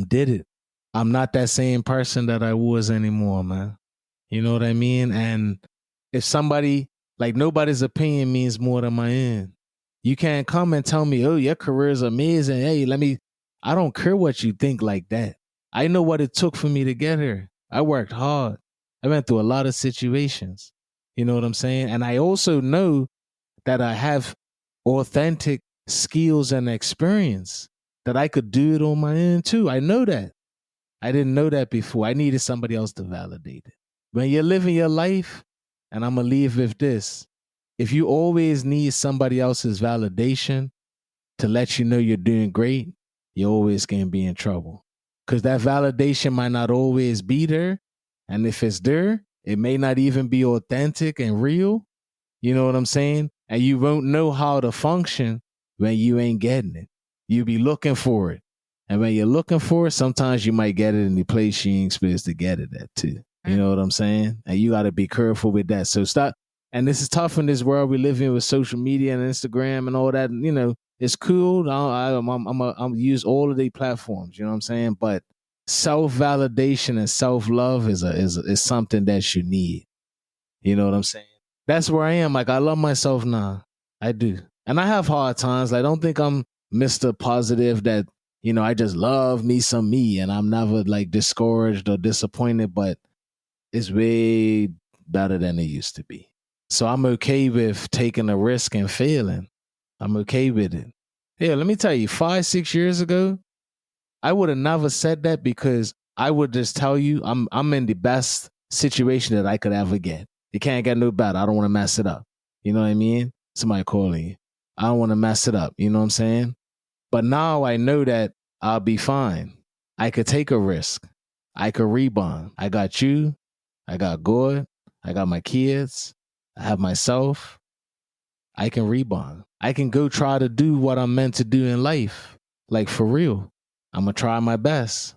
did it. I'm not that same person that I was anymore, man. You know what I mean? And if somebody, like nobody's opinion means more than my own. You can't come and tell me, oh, your career is amazing. Hey, I don't care what you think like that. I know what it took for me to get here. I worked hard. I went through a lot of situations. You know what I'm saying? And I also know that I have authentic skills and experience that I could do it on my own too. I know that. I didn't know that before. I needed somebody else to validate it. When you're living your life, and I'm going to leave with this, if you always need somebody else's validation to let you know you're doing great, you're always going to be in trouble. Because that validation might not always be there. And if it's there, it may not even be authentic and real. You know what I'm saying? And you won't know how to function when you ain't getting it. You be looking for it. And when you're looking for it, sometimes you might get it in the place you ain't supposed to get it at too. You know what I'm saying? And you got to be careful with that. So stop. And this is tough in this world we live in with social media and Instagram and all that. And, you know, it's cool. I'm use all of the platforms. You know what I'm saying? But self-validation and self-love is something that you need. You know what I'm saying? That's where I am. Like, I love myself now. I do. And I have hard times. I don't think I'm Mr. Positive that, you know, I just love me some me and I'm never like discouraged or disappointed, but it's way better than it used to be. So I'm okay with taking a risk and failing. I'm okay with it. Yeah, let me tell you, 5-6 years ago, I would have never said that because I would just tell you I'm in the best situation that I could ever get. It can't get no better. I don't want to mess it up. You know what I mean? Somebody calling you. I don't want to mess it up. You know what I'm saying? But now I know that I'll be fine. I could take a risk. I could rebound. I got you. I got God. I got my kids. I have myself. I can rebound. I can go try to do what I'm meant to do in life. Like for real. I'm going to try my best.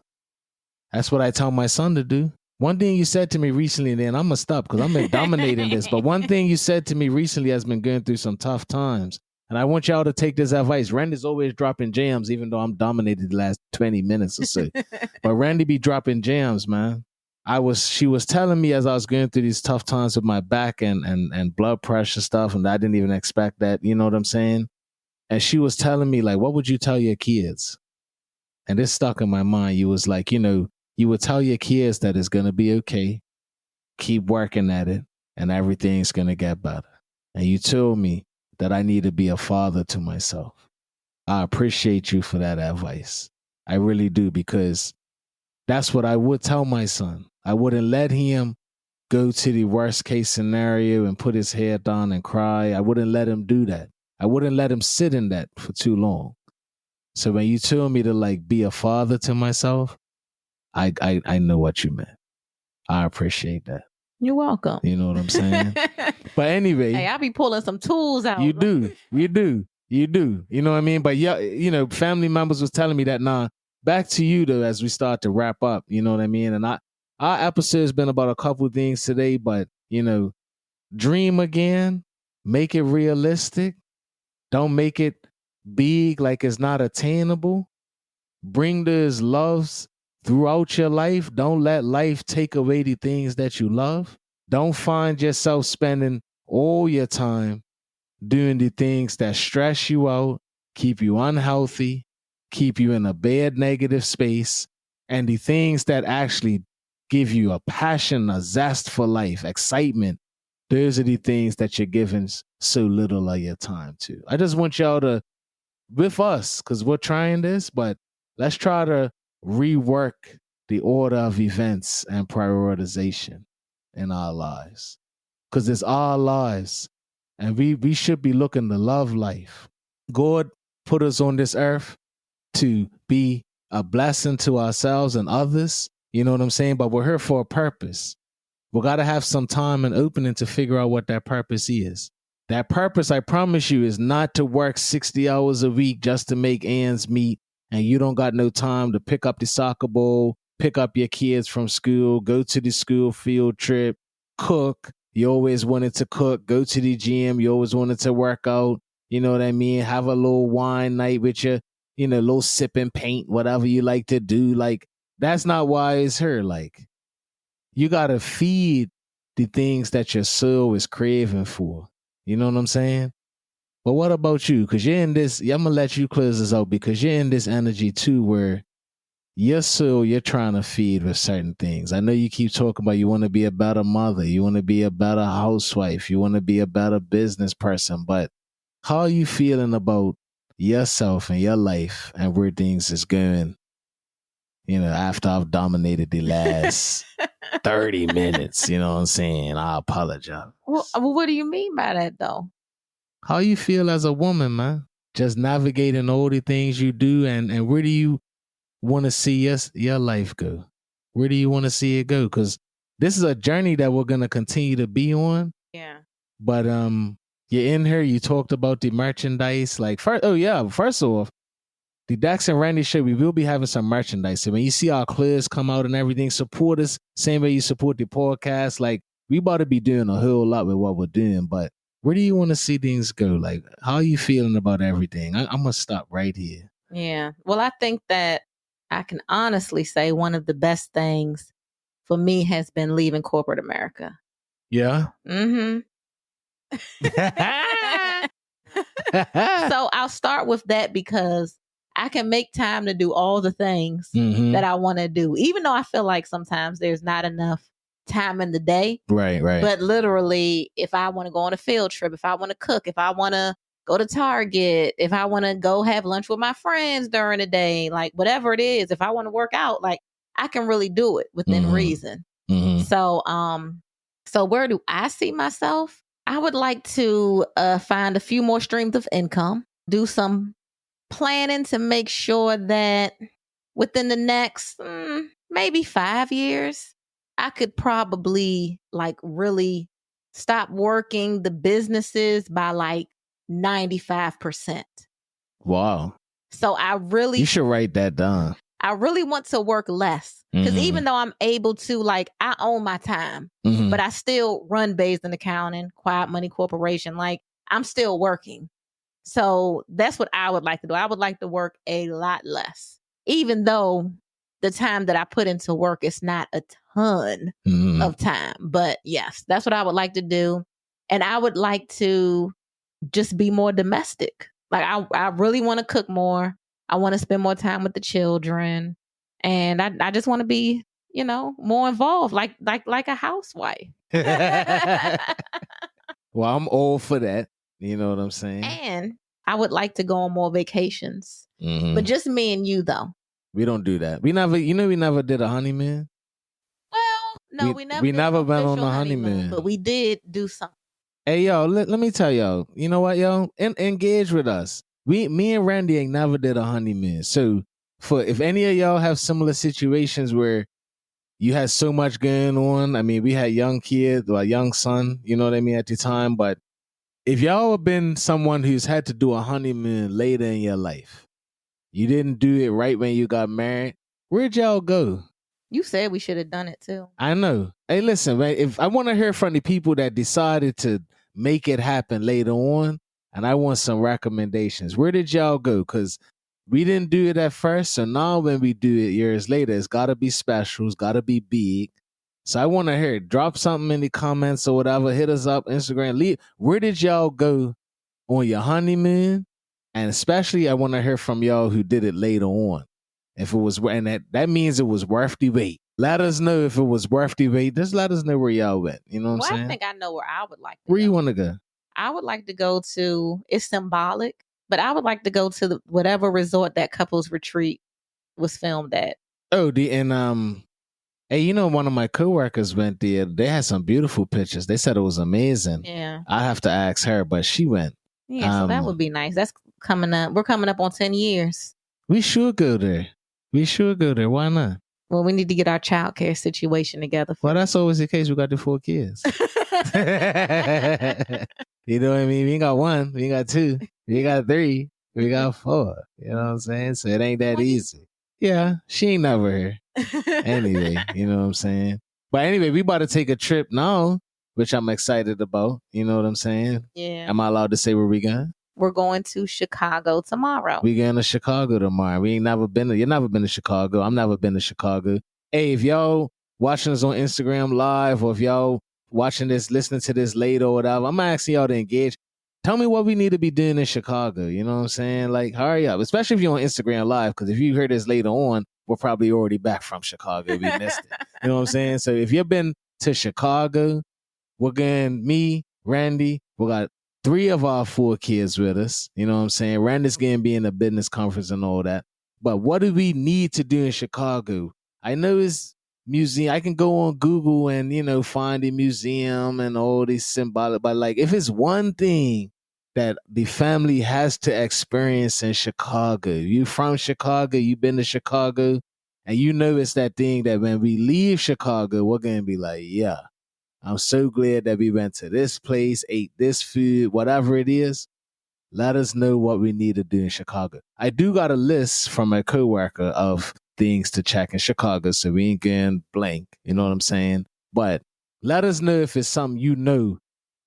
That's what I tell my son to do. One thing you said to me recently, and then I'm going to stop because I'm dominating this. But one thing you said to me recently has been going through some tough times. And I want y'all to take this advice. Randy's always dropping jams, even though I'm dominated the last 20 minutes or so. But Randy be dropping jams, man. She was telling me as I was going through these tough times with my back and blood pressure stuff, and I didn't even expect that. You know what I'm saying? And she was telling me, like, what would you tell your kids? And this stuck in my mind. You was like, you know, you would tell your kids that it's going to be okay. Keep working at it and everything's going to get better. And you told me that I need to be a father to myself. I appreciate you for that advice. I really do, because that's what I would tell my son. I wouldn't let him go to the worst case scenario and put his head down and cry. I wouldn't let him do that. I wouldn't let him sit in that for too long. So when you told me to like be a father to myself, I know what you meant. I appreciate that. You're welcome. You know what I'm saying? But anyway. Hey, I'll be pulling some tools out. You do. You do. You do. You know what I mean? But yeah, you know, family members was telling me that. Now, back to you though, as we start to wrap up, you know what I mean? And our episode's been about a couple of things today, but you know, dream again, make it realistic. Don't make it big like it's not attainable. Bring those loves throughout your life. Don't let life take away the things that you love. Don't find yourself spending all your time doing the things that stress you out, keep you unhealthy, keep you in a bad negative space, and the things that actually give you a passion, a zest for life, excitement. Those are the things that you're giving so little of your time to. I just want y'all to, with us, because we're trying this, but let's try to rework the order of events and prioritization in our lives. Because it's our lives. And we should be looking to love life, God put us on this earth to be a blessing to ourselves and others. You know what I'm saying? But we're here for a purpose. We got to have some time and opening to figure out what that purpose is. That purpose, I promise you, is not to work 60 hours a week just to make ends meet, and you don't got no time to pick up the soccer ball, pick up your kids from school, go to the school field trip, cook. You always wanted to cook, go to the gym. You always wanted to work out. You know what I mean? Have a little wine night with your, little sipping paint, whatever you like to do. Like, that's not why it's here. Like, you got to feed the things that your soul is craving for. You know what I'm saying? But what about you? Because you're in this, I'm going to let you close this out because you're in this energy too where your soul, you're trying to feed with certain things. I know you keep talking about you want to be a better mother. You want to be a better housewife. You want to be a better business person. But how are you feeling about yourself and your life and where things is going? After I've dominated the last 30 minutes, you know what I'm saying? I apologize. Well, what do you mean by that, though? How you feel as a woman, man? Just navigating all the things you do, and where do you want to see your life go? Where do you want to see it go? Because this is a journey that we're going to continue to be on. Yeah. But you're in here, you talked about the merchandise. Like, first off, the Dax and Randy show, we will be having some merchandise. So when you see our clothes come out and everything, support us. Same way you support the podcast. Like, we about to be doing a whole lot with what we're doing. But where do you want to see things go? Like, how are you feeling about everything? I'm going to stop right here. Yeah. Well, I think that I can honestly say one of the best things for me has been leaving corporate America. Yeah? Mm-hmm. So I'll start with that because I can make time to do all the things that I want to do, even though I feel like sometimes there's not enough time in the day. Right. But literally, if I want to go on a field trip, if I want to cook, if I want to go to Target, if I want to go have lunch with my friends during the day, like whatever it is, if I want to work out, like I can really do it within reason. So, so where do I see myself? I would like to find a few more streams of income, do some planning to make sure that within the next maybe 5 years, I could probably like really stop working the businesses by like 95%. Wow. So you should write that down. I really want to work less because even though I'm able to, like, I own my time, but I still run Based in Accounting, Quiet Money Corporation. Like, I'm still working. So that's what I would like to do. I would like to work a lot less, even though the time that I put into work is not a ton of time. But yes, that's what I would like to do. And I would like to just be more domestic. Like, I really want to cook more. I want to spend more time with the children. And I just want to be, more involved, like a housewife. Well, I'm all for that. You know what I'm saying? And I would like to go on more vacations. But just me and you, though. We don't do that. We never did a honeymoon. Well, no, we never went on a honeymoon. But we did do something. Hey, yo, let me tell y'all. You know what, yo? Engage with us. Me and Randy ain't never did a honeymoon. So if any of y'all have similar situations where you had so much going on, I mean, we had young kids or a young son, you know what I mean, at the time. But if y'all have been someone who's had to do a honeymoon later in your life, you didn't do it right when you got married, where'd y'all go? You said we should have done it too. I know. Hey, listen, man, if I want to hear from the people that decided to make it happen later on, and I want some recommendations. Where did y'all go? Because we didn't do it at first, so now when we do it years later, it's got to be special. It's got to be big. So I want to hear it. Drop something in the comments or whatever. Hit us up, Instagram. Where did y'all go on your honeymoon? And especially, I want to hear from y'all who did it later on. If it was, and that means it was worth the wait. Let us know if it was worth the wait. Just let us know where y'all went. You know what I'm saying? I think I know where I would like to go. Where you want to go? I would like to go to, it's symbolic, but I would like to go to whatever resort that Couples Retreat was filmed at. Oh, hey, one of my coworkers went there. They had some beautiful pictures. They said it was amazing. Yeah. I have to ask her, but she went. Yeah, so that would be nice. That's coming up. We're coming up on 10 years. We should go there. Why not? Well, we need to get our child care situation together. Well, that's always the case. We got the 4 kids. You know what I mean? We ain't got 1. We ain't got 2. We ain't got 3. We got 4. You know what I'm saying? So it ain't that easy. Yeah, she ain't never here. Anyway, you know what I'm saying? But anyway, we about to take a trip now, which I'm excited about. You know what I'm saying? Yeah. Am I allowed to say where we going? We're going to Chicago tomorrow. We going to Chicago tomorrow. We ain't never been. You've never been to Chicago. I've never been to Chicago. Hey, if y'all watching us on Instagram Live, or if y'all watching this, listening to this later or whatever, I'm asking y'all to engage. Tell me what we need to be doing in Chicago. You know what I'm saying? Like, hurry up. Especially if you're on Instagram Live, because if you heard this later on, we're probably already back from Chicago. We missed it. You know what I'm saying? So if you've been to Chicago, we're going, me, Randy, we got 3 of our 4 kids with us. You know what I'm saying? Randy's going to be in a business conference and all that. But what do we need to do in Chicago? I know it's museum. I can go on Google and, you know, find a museum and all these symbolic. But like, if it's one thing that the family has to experience in Chicago, you from Chicago, you've been to Chicago, and you know it's that thing that when we leave Chicago, we're going to be like, yeah, I'm so glad that we went to this place, ate this food, whatever it is. Let us know what we need to do in Chicago. I do got a list from a coworker of things to check in Chicago, so we ain't getting blank. You know what I'm saying? But let us know if it's something you know.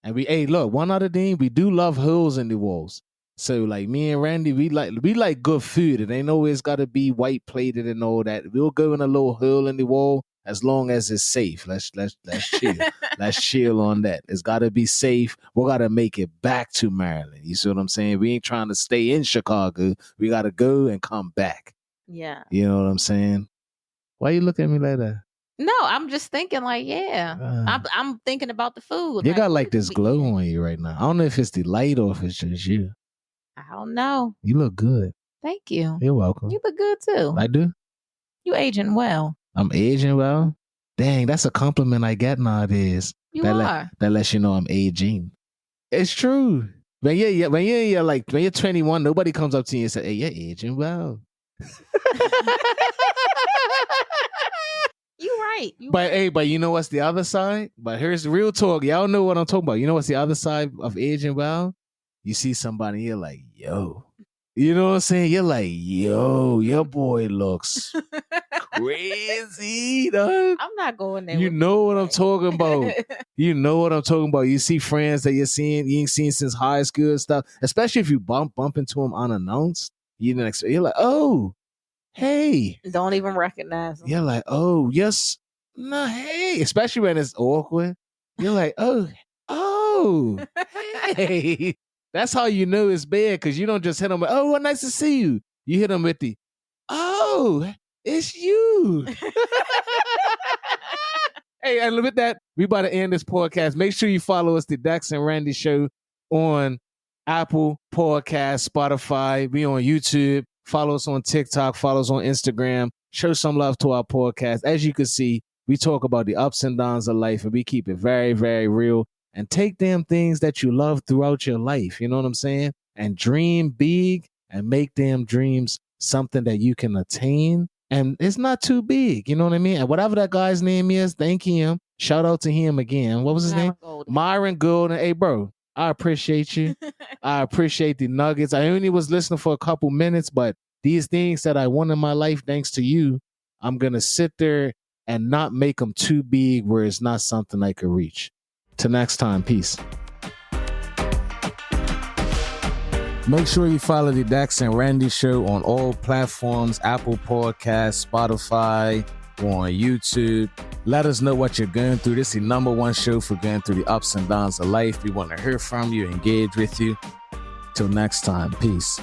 And hey, look, one other thing, we do love holes in the walls. So like me and Randy, we like good food. It ain't always got to be white plated and all that. We'll go in a little hole in the wall as long as it's safe. Let's chill. Let's chill on that. It's got to be safe. We got to make it back to Maryland. You see what I'm saying? We ain't trying to stay in Chicago. We got to go and come back. Yeah. You know what I'm saying? Why you look at me like that? No, I'm just thinking like, yeah. I'm thinking about the food. You got like this glow on you right now. I don't know if it's the light or if it's just you. I don't know. You look good. Thank you. You're welcome. You look good too. I do? You aging well. I'm aging well? Dang, that's a compliment I get nowadays. That lets you know I'm aging. It's true. When you're 21, nobody comes up to you and says, hey, you're aging well. You right. But you know what's the other side? But here's the real talk. Y'all know what I'm talking about. You know what's the other side of aging well? You see somebody, you're like, yo. You know what I'm saying? You're like, yo, your boy looks crazy, dog. I'm not going there. You know what I'm talking about. You know what I'm talking about. You see friends that you ain't seen since high school and stuff. Especially if you bump into them unannounced. You're like, oh, hey. Don't even recognize them. You're like, oh, yes. No, hey. Especially when it's awkward. You're like, oh, hey. That's how you know it's bad, because you don't just hit them with, oh, well, nice to see you. You hit them with the, oh, it's you. Hey, and with that, we about to end this podcast. Make sure you follow us, the Dax and Randy Show, on Apple Podcasts, Spotify. We on YouTube. Follow us on TikTok. Follow us on Instagram. Show some love to our podcast. As you can see, we talk about the ups and downs of life, and we keep it very, very real. And take them things that you love throughout your life. You know what I'm saying? And dream big and make them dreams something that you can attain. And it's not too big. You know what I mean? And whatever that guy's name is, thank him. Shout out to him again. What was his name? Myron Golden. Hey, bro, I appreciate you. I appreciate the nuggets. I only was listening for a couple minutes, but these things that I want in my life, thanks to you, I'm going to sit there and not make them too big where it's not something I could reach. Till next time, peace. Make sure you follow the Dax and Randy Show on all platforms, Apple Podcasts, Spotify, or on YouTube. Let us know what you're going through. This is the #1 show for going through the ups and downs of life. We want to hear from you, engage with you. Till next time, peace.